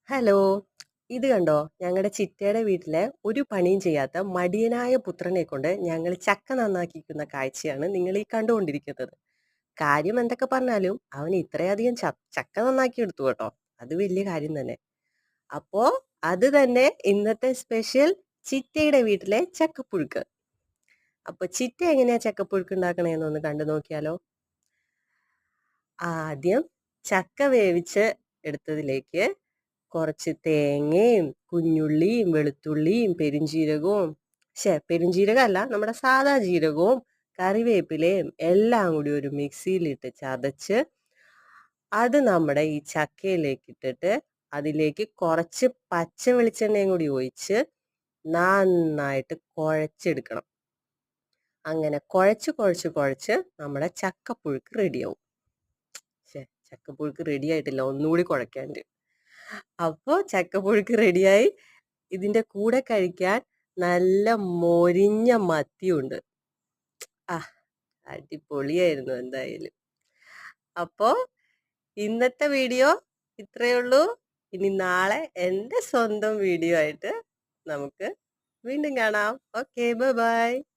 Hello. ഇത് കണ്ടോ? ഞങ്ങടെ ചിറ്റയുടെ വീട്ടിലെ ഒരു പണിയും ചെയ്യാത്ത മടിയനായ പുത്രനെ കൊണ്ട് ഞങ്ങൾ ചക്ക നന്നാക്കിക്കുന്ന കാഴ്ചയാണ് നിങ്ങൾ ഈ കണ്ടുകൊണ്ടിരിക്കുന്നത്. കാര്യം എന്തൊക്കെ പറഞ്ഞാലും അവൻ ഇത്രയധികം ചക്ക നന്നാക്കി എടുത്തു കേട്ടോ. അത് വലിയ കാര്യം തന്നെ. അപ്പോ അത് തന്നെ ഇന്നത്തെ സ്പെഷ്യൽ ചിറ്റയുടെ വീട്ടിലെ ചക്കപ്പുഴുക്ക്. അപ്പൊ ചിറ്റ എങ്ങനെയാ ചക്കപ്പുഴുക്ക് ഉണ്ടാക്കണേന്നൊന്ന് കണ്ടു നോക്കിയാലോ? ആദ്യം ചക്ക വേവിച്ച് എടുത്തതിലേക്ക് കുറച്ച് തേങ്ങയും കുഞ്ഞുള്ളിയും വെളുത്തുള്ളിയും പെരുംജീരകവും പെരുംജീരകമല്ല നമ്മുടെ സാദാ ജീരകവും കറിവേപ്പിലയും എല്ലാം കൂടി ഒരു മിക്സിയിലിട്ട് ചതച്ച് അത് നമ്മുടെ ഈ ചക്കയിലേക്ക് ഇട്ടിട്ട് അതിലേക്ക് കുറച്ച് പച്ച വെളിച്ചെണ്ണയും കൂടി ഒഴിച്ച് നന്നായിട്ട് കുഴച്ചെടുക്കണം. അങ്ങനെ കുഴച്ച് നമ്മുടെ ചക്കപ്പുഴുക്ക് റെഡിയാവും. ചക്കപ്പുഴുക്ക് റെഡി ആയിട്ടില്ല, ഒന്നുകൂടി കുഴക്കാണ്ട്. അപ്പോൾ ചക്കപ്പുഴുക്ക് റെഡിയായി. ഇതിന്റെ കൂടെ കഴിക്കാൻ നല്ല മൊരിഞ്ഞ മത്തിയുണ്ട്. ആ, അടിപൊളിയായിരുന്നു എന്തായാലും. അപ്പോ ഇന്നത്തെ വീഡിയോ ഇത്രയേ ഉള്ളൂ. ഇനി നാളെ എൻ്റെ സ്വന്തം വീഡിയോ ആയിട്ട് നമുക്ക് വീണ്ടും കാണാം. Okay, bye bye.